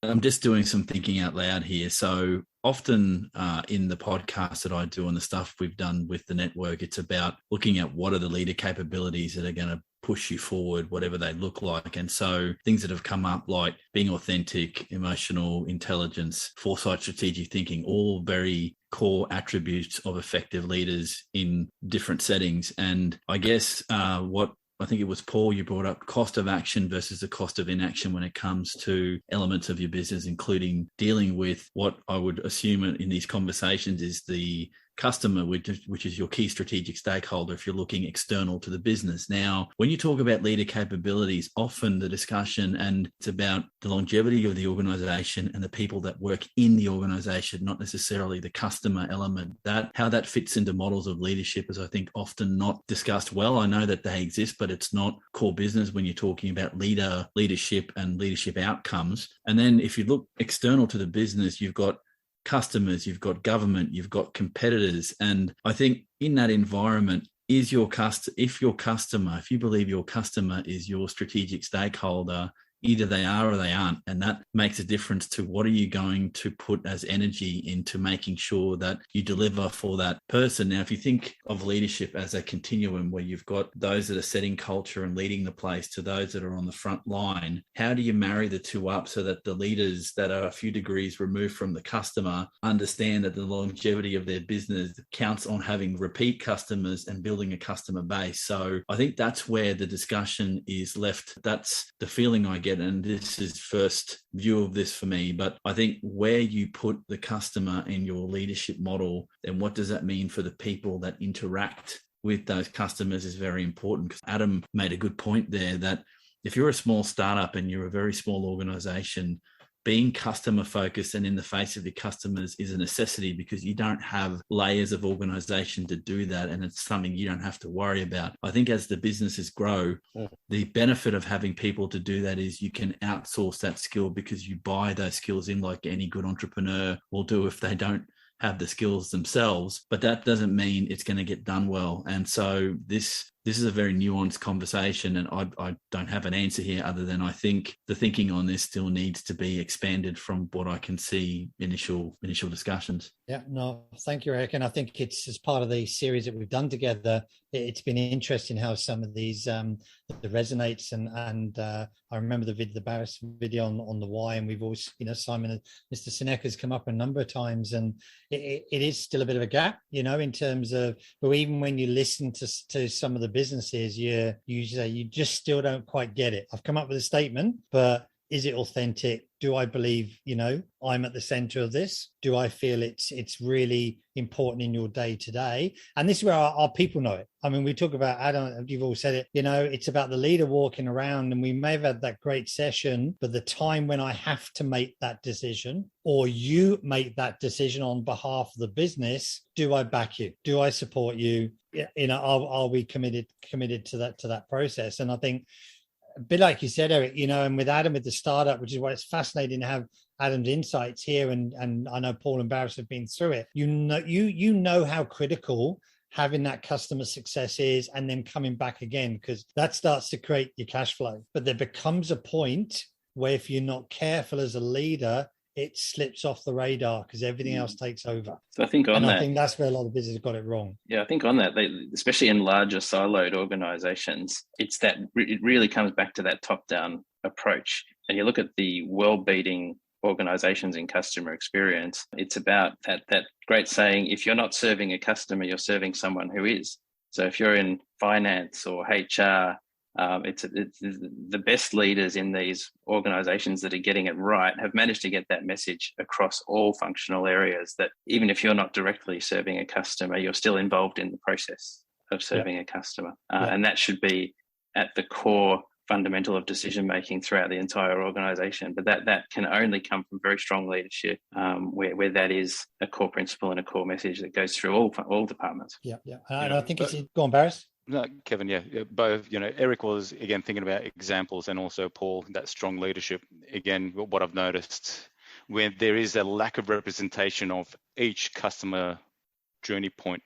I'm just doing some thinking out loud here. So often in the podcast that I do and the stuff we've done with the network, it's about looking at what are the leader capabilities that are going to push you forward, whatever they look like. And so things that have come up like being authentic, emotional intelligence, foresight, strategic thinking, all very core attributes of effective leaders in different settings. And I guess what I think it was Paul, you brought up cost of action versus the cost of inaction when it comes to elements of your business, including dealing with what I would assume in these conversations is the customer, which is your key strategic stakeholder if you're looking external to the business. Now, when you talk about leader capabilities, often the discussion, and it's about the longevity of the organization and the people that work in the organization, not necessarily the customer element. How that fits into models of leadership is, I think, often not discussed well. I know that they exist, but it's not core business when you're talking about leadership and leadership outcomes. And then if you look external to the business, you've got customers, you've got government, you've got competitors. And I think in that environment, if you believe your customer is your strategic stakeholder, either they are or they aren't. And that makes a difference to what are you going to put as energy into making sure that you deliver for that person. Now, if you think of leadership as a continuum where you've got those that are setting culture and leading the place to those that are on the front line, how do you marry the two up so that the leaders that are a few degrees removed from the customer understand that the longevity of their business counts on having repeat customers and building a customer base? So I think that's where the discussion is left. That's the feeling I get. And this is first view of this for me, but I think where you put the customer in your leadership model, then what does that mean for the people that interact with those customers is very important. Because Adam made a good point there that if you're a small startup and you're a very small organization, being customer focused and in the face of your customers is a necessity because you don't have layers of organization to do that. And it's something you don't have to worry about. I think as the businesses grow, the benefit of having people to do that is you can outsource that skill because you buy those skills in like any good entrepreneur will do if they don't have the skills themselves, but that doesn't mean it's going to get done well. And so this is a very nuanced conversation, and I don't have an answer here other than I think the thinking on this still needs to be expanded from what I can see initial discussions. Yeah, no, thank you, Eric. And I think it's as part of the series that we've done together. It's been interesting how some of these the resonates, and I remember the Baris video on the why, and we've always, Simon and Mr. Seneca's come up a number of times, and it is still a bit of a gap, in terms of, but even when you listen to some of the businesses, you say you just still don't quite get it. I've come up with a statement, but is it authentic? Do I believe, I'm at the center of this? Do I feel it's really important in your day to day? And this is where our people know it. I mean, we talk about, Adam, you've all said it, it's about the leader walking around, and we may have had that great session, but the time when I have to make that decision, or you make that decision on behalf of the business, do I back you? Do I support you? Are we committed to that process? And I think, a bit like you said, Eric, and with Adam with the startup, which is why it's fascinating to have Adam's insights here, and I know Paul and Baris have been through it. You know how critical having that customer success is, and then coming back again, because that starts to create your cash flow. But there becomes a point where if you're not careful as a leader, it slips off the radar because everything else takes over. So I think I think that's where a lot of businesses got it wrong. Yeah, I think on that, especially in larger siloed organizations, it really comes back to that top-down approach. And you look at the world-beating organizations in customer experience, it's about that great saying, if you're not serving a customer, you're serving someone who is. So if you're in finance or HR, it's the best leaders in these organizations that are getting it right have managed to get that message across all functional areas, that even if you're not directly serving a customer, you're still involved in the process of serving a customer. And that should be at the core fundamental of decision making throughout the entire organization. But that can only come from very strong leadership, where that is a core principle and a core message that goes through all departments. And I think it's go on, Baris. No, Kevin, both, Eric was, again, thinking about examples, and also Paul, that strong leadership. Again, what I've noticed, when there is a lack of representation of each customer journey point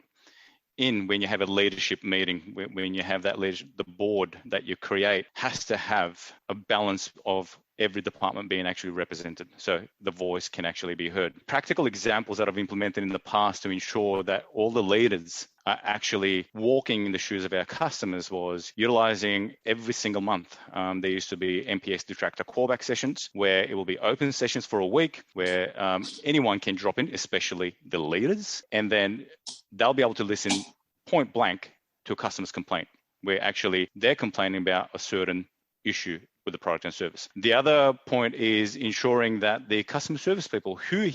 when you have a leadership meeting, when you have that leadership, the board that you create has to have a balance of every department being actually represented, so the voice can actually be heard. Practical examples that I've implemented in the past to ensure that all the leaders are actually walking in the shoes of our customers was utilizing every single month. There used to be MPS detractor callback sessions, where it will be open sessions for a week, where anyone can drop in, especially the leaders, and then they'll be able to listen point blank to a customer's complaint, where actually they're complaining about a certain issue with the product and service. The other point is ensuring that the customer service people who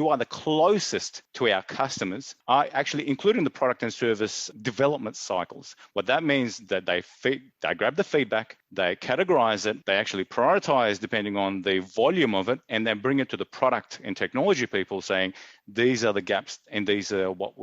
are the closest to our customers are actually included in the product and service development cycles. What that means that they grab the feedback, they categorize it, they actually prioritize depending on the volume of it, and then bring it to the product and technology people saying, these are the gaps and these are what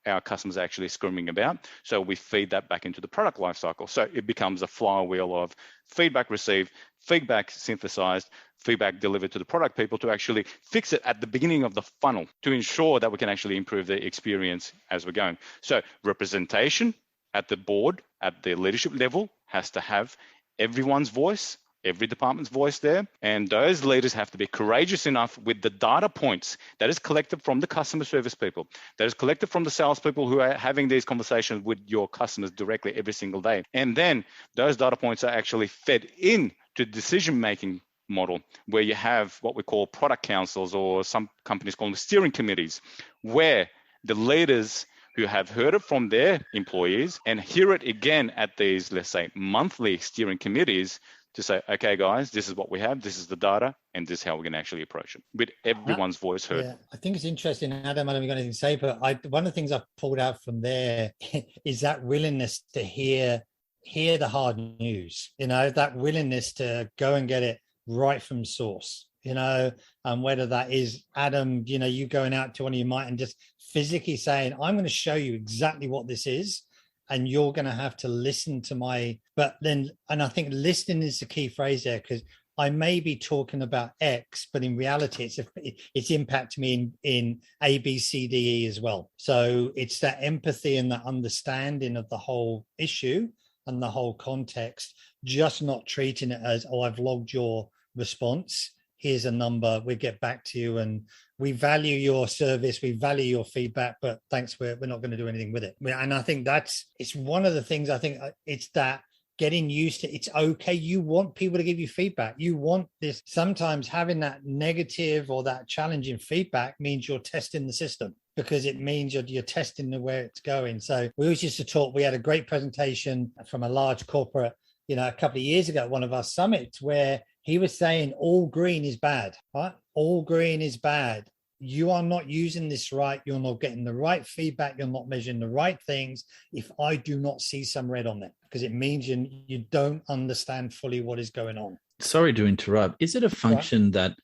our customers are actually screaming about. So we feed that back into the product lifecycle. So it becomes a flywheel of feedback received, feedback synthesized, feedback delivered to the product people to actually fix it at the beginning of the funnel to ensure that we can actually improve the experience as we're going. So representation at the board, at the leadership level, has to have everyone's voice, every department's voice there. And those leaders have to be courageous enough with the data points that is collected from the customer service people, that is collected from the sales people who are having these conversations with your customers directly every single day. And then those data points are actually fed in to decision-making model, where you have what we call product councils, or some companies call them steering committees, where the leaders who have heard it from their employees and hear it again at these, let's say, monthly steering committees to say, okay, guys, this is what we have, this is the data, and this is how we're going to actually approach it, with everyone's voice heard. Yeah, I think it's interesting, Adam, I don't have anything to say, but one of the things I've pulled out from there is that willingness to hear the hard news, that willingness to go and get it right from source, and whether that is, Adam, you going out to one of your might and just physically saying, I'm going to show you exactly what this is, and you're going to have to listen to and I think listening is the key phrase there, because I may be talking about X, but in reality, it's impacting me in A, B, C, D, E as well. So it's that empathy and that understanding of the whole issue and the whole context, just not treating it as, oh, I've logged your response, here's a number, we'll get back to you, and we value your service, we value your feedback, but thanks, we're not going to do anything with it. And I think it's one of the things, I think it's that getting used to, it's okay. You want people to give you feedback. You want this. Sometimes having that negative or that challenging feedback means you're testing the system, because it means you're testing where it's going. So we always used to talk, we had a great presentation from a large corporate, a couple of years ago at one of our summits, where he was saying all green is bad, right? All green is bad. You are not using this right. You're not getting the right feedback. You're not measuring the right things if I do not see some red on it, because it means you don't understand fully what is going on. Sorry to interrupt. Is it a function that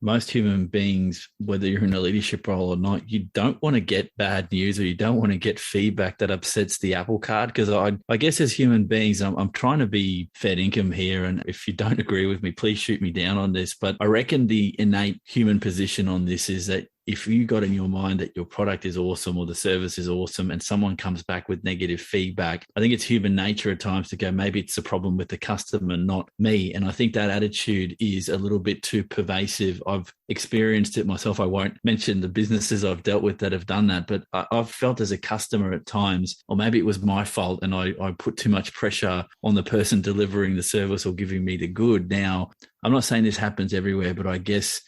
most human beings, whether you're in a leadership role or not, you don't want to get bad news, or you don't want to get feedback that upsets the apple cart? Because I guess as human beings, I'm trying to be fair income here. And if you don't agree with me, please shoot me down on this. But I reckon the innate human position on this is that if you got in your mind that your product is awesome or the service is awesome and someone comes back with negative feedback, I think it's human nature at times to go, maybe it's a problem with the customer, not me. And I think that attitude is a little bit too pervasive. I've experienced it myself. I won't mention the businesses I've dealt with that have done that, but I've felt as a customer at times, or maybe it was my fault and I put too much pressure on the person delivering the service or giving me the good. Now, I'm not saying this happens everywhere, but I guess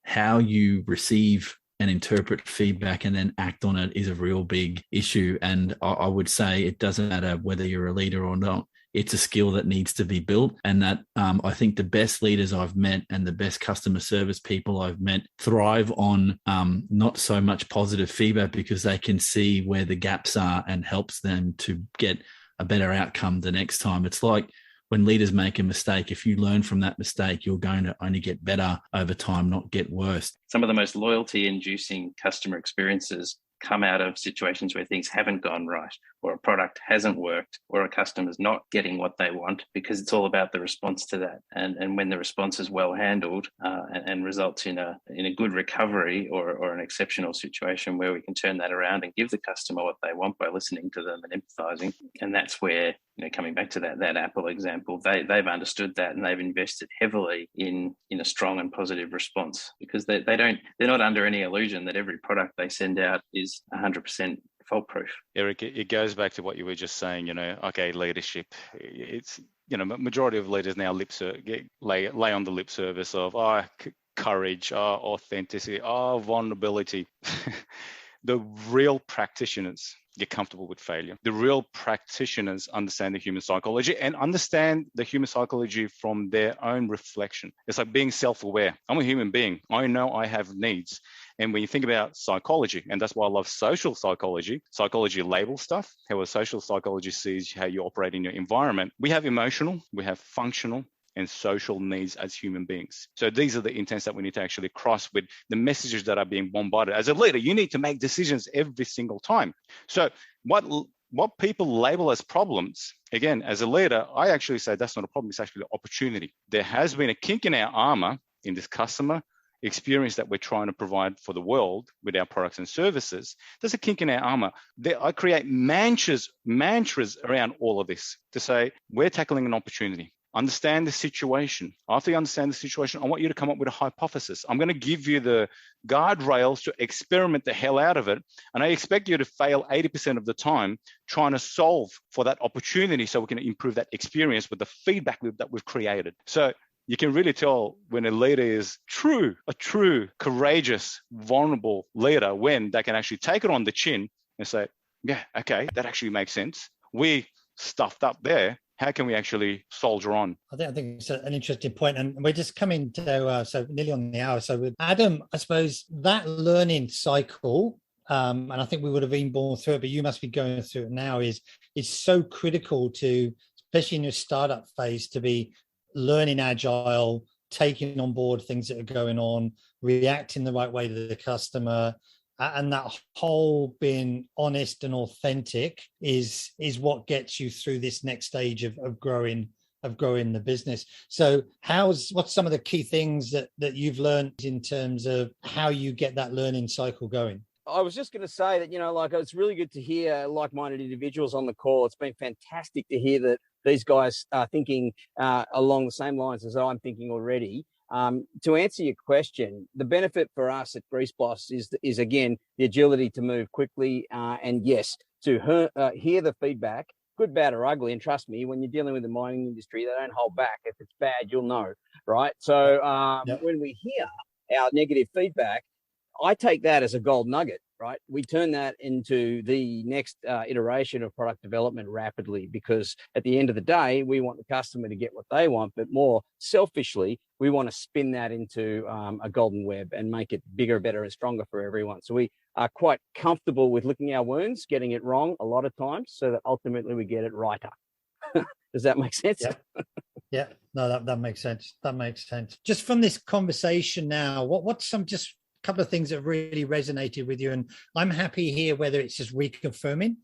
how you receive and interpret feedback and then act on it is a real big issue. And I would say it doesn't matter whether you're a leader or not. It's a skill that needs to be built. And that I think the best leaders I've met and the best customer service people I've met thrive on not so much positive feedback, because they can see where the gaps are and helps them to get a better outcome the next time. It's like when leaders make a mistake, if you learn from that mistake, you're going to only get better over time, not get worse. Some of the most loyalty-inducing customer experiences come out of situations where things haven't gone right, or a product hasn't worked, or a customer's not getting what they want, because it's all about the response to that. And when the response is well handled and results in a good recovery or an exceptional situation where we can turn that around and give the customer what they want by listening to them and empathizing. And that's where, coming back to that Apple example, they've understood that, and they've invested heavily in a strong and positive response, because they're not under any illusion that every product they send out is 100% fault-proof. Eric, it goes back to what you were just saying, okay, leadership. It's, majority of leaders now lay on the lip service of courage, authenticity, vulnerability. The real practitioners get comfortable with failure. The real practitioners understand the human psychology and understand the human psychology from their own reflection. It's like being self-aware. I'm a human being. I know I have needs. And when you think about psychology, and that's why I love social psychology labels stuff, how a social psychology sees how you operate in your environment. We have emotional, we have functional, and social needs as human beings. So these are the intents that we need to actually cross with the messages that are being bombarded. As a leader, you need to make decisions every single time. So what people label as problems, again, as a leader, I actually say that's not a problem, it's actually an opportunity. There has been a kink in our armor in this customer experience that we're trying to provide for the world with our products and services. There's a kink in our armor. I create mantras around all of this to say, we're tackling an opportunity. Understand the situation. After you understand the situation, I want you to come up with a hypothesis. I'm going to give you the guardrails to experiment the hell out of it. And I expect you to fail 80% of the time trying to solve for that opportunity so we can improve that experience with the feedback loop that we've created. So you can really tell when a leader is a true, courageous, vulnerable leader, when they can actually take it on the chin and say, yeah, okay, that actually makes sense. We stuffed up there. How can we actually soldier on? I think it's an interesting point, and we're just coming to so nearly on the hour. So with Adam, I suppose that learning cycle, and I think we would have been born through it, but you must be going through it now, is so critical to, especially in your startup phase, to be learning agile, taking on board things that are going on, reacting the right way to the customer. And that whole being honest and authentic is what gets you through this next stage of growing the business. So what's some of the key things that you've learned in terms of how you get that learning cycle going? I was just going to say that, it's really good to hear like-minded individuals on the call. It's been fantastic to hear that these guys are thinking along the same lines as I'm thinking already. To answer your question, the benefit for us at Grease Boss is again the agility to move quickly, and yes, to hear the feedback, good, bad, or ugly. And trust me, when you're dealing with the mining industry, they don't hold back. If it's bad, you'll know, right? So when we hear our negative feedback, I take that as a gold nugget, right? We turn that into the next iteration of product development rapidly, because at the end of the day, we want the customer to get what they want, but more selfishly, we want to spin that into a golden web and make it bigger, better, and stronger for everyone. So we are quite comfortable with licking our wounds, getting it wrong a lot of times, so that ultimately we get it righter. Does that make sense? Yeah. No, that makes sense. That makes sense. Just from this conversation now, what's some just couple of things that really resonated with you? And I'm happy here whether it's just reconfirming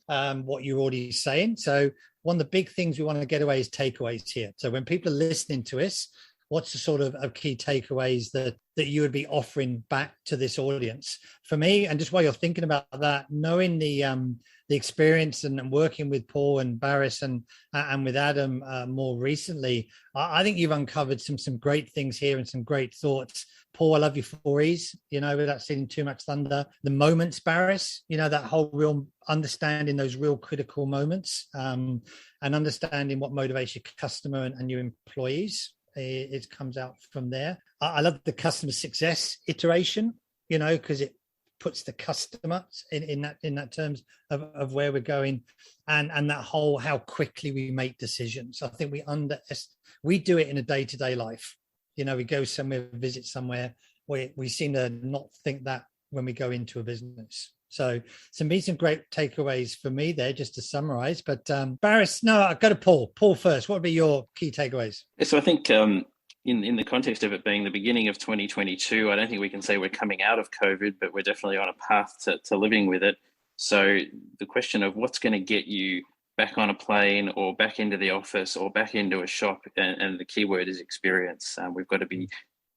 what you're already saying. So one of the big things we want to get away is takeaways here. So when people are listening to us, what's the sort of key takeaways that you would be offering back to this audience? For me, and just while you're thinking about that, knowing the experience and working with Paul and Baris and with Adam more recently, I think you've uncovered some great things here and some great thoughts. Paul, I love your 4 E's, without stealing too much thunder. The moments, Baris, that whole real understanding those real critical moments and understanding what motivates your customer and your employees. It comes out from there. I love the customer success iteration, because it puts the customer in that terms of where we're going, and that whole how quickly we make decisions. I think we do it in a day-to-day life. We go somewhere, visit somewhere, we seem to not think that when we go into a business. So some great takeaways for me there, just to summarize. But Baris, no, I've got to Paul. Paul first. What would be your key takeaways? So I think in the context of it being the beginning of 2022, I don't think we can say we're coming out of COVID, but we're definitely on a path to living with it. So the question of what's going to get you back on a plane or back into the office or back into a shop, and the key word is experience. We've got to be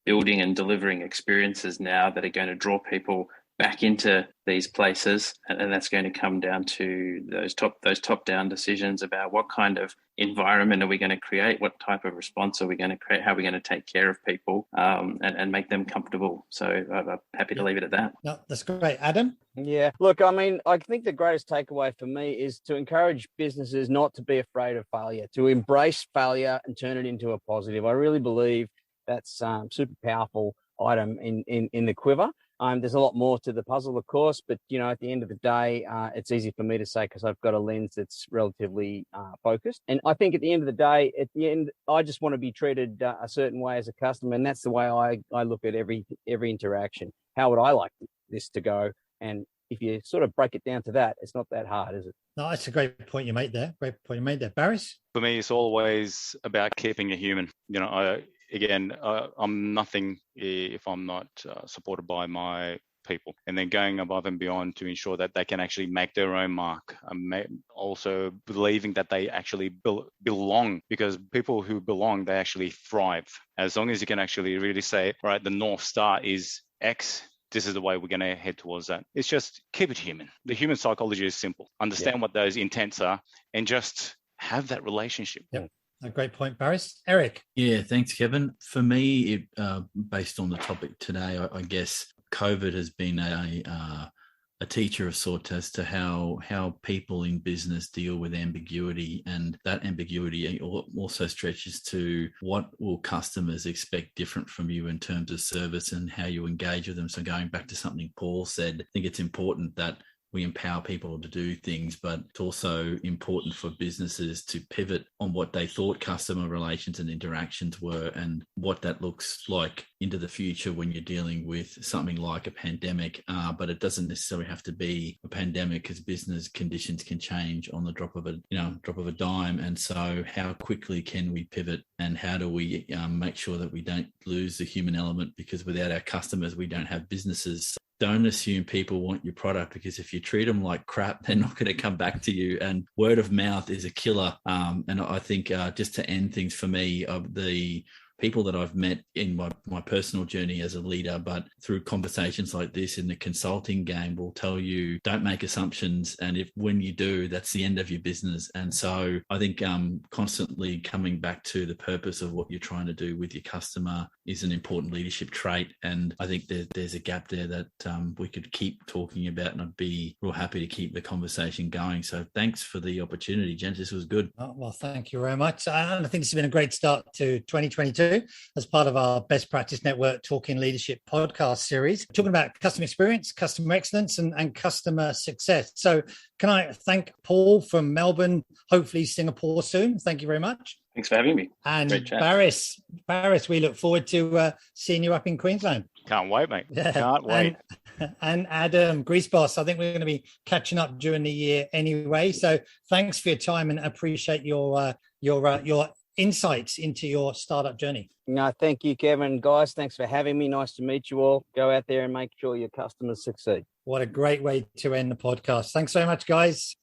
building and delivering experiences now that are going to draw people back into these places, and that's going to come down to those top-down decisions about what kind of environment are we going to create, what type of response are we going to create, how are we going to take care of people, and make them comfortable. So I'm happy to leave it at that. No, that's great. Adam? Yeah, look, I mean, I think the greatest takeaway for me is to encourage businesses not to be afraid of failure, to embrace failure and turn it into a positive. I really believe that's super powerful item in the quiver. There's a lot more to the puzzle, of course, but, at the end of the day, it's easy for me to say because I've got a lens that's relatively focused. And I think at the end of the day, I just want to be treated a certain way as a customer. And that's the way I look at every interaction. How would I like this to go? And if you sort of break it down to that, it's not that hard, is it? No, that's a great point you made there. Baris? For me, it's always about keeping a human. I'm nothing if I'm not supported by my people, and then going above and beyond to ensure that they can actually make their own mark. Also believing that they actually belong, because people who belong, they actually thrive. As long as you can actually really say, right, the North Star is X, this is the way we're going to head towards that. It's just keep it human. The human psychology is simple. Understand what those intents are and just have that relationship. Yep. A great point, Baris. Eric? Yeah, thanks, Kevin. For me, based on the topic today, I guess COVID has been a teacher of sorts as to how people in business deal with ambiguity, and that ambiguity also stretches to what will customers expect different from you in terms of service and how you engage with them. So going back to something Paul said, I think it's important that we empower people to do things, but it's also important for businesses to pivot on what they thought customer relations and interactions were and what that looks like into the future when you're dealing with something like a pandemic. But it doesn't necessarily have to be a pandemic, because business conditions can change on the drop of a dime. And so how quickly can we pivot, and how do we make sure that we don't lose the human element? Because without our customers, we don't have businesses. Don't assume people want your product, because if you treat them like crap, they're not going to come back to you. And word of mouth is a killer. And I think just to end things for me, the people that I've met in my personal journey as a leader, but through conversations like this in the consulting game will tell you, don't make assumptions. And when you do, that's the end of your business. And so I think constantly coming back to the purpose of what you're trying to do with your customer is an important leadership trait. And I think there's a gap there that we could keep talking about, and I'd be real happy to keep the conversation going. So thanks for the opportunity, gents. This was good. Oh, well, thank you very much. And I think this has been a great start to 2022 as part of our Best Practice Network Talking Leadership podcast series, talking about customer experience, customer excellence, and customer success. So can I thank Paul from Melbourne, hopefully Singapore soon. Thank you very much. Thanks for having me. And Baris, we look forward to seeing you up in Queensland. Can't wait, mate. Yeah. Can't wait. And Adam, Grease Boss, I think we're going to be catching up during the year anyway. So thanks for your time and appreciate your insights into your startup journey. No, thank you, Kevin. Guys, thanks for having me. Nice to meet you all. Go out there and make sure your customers succeed. What a great way to end the podcast. Thanks so much, guys.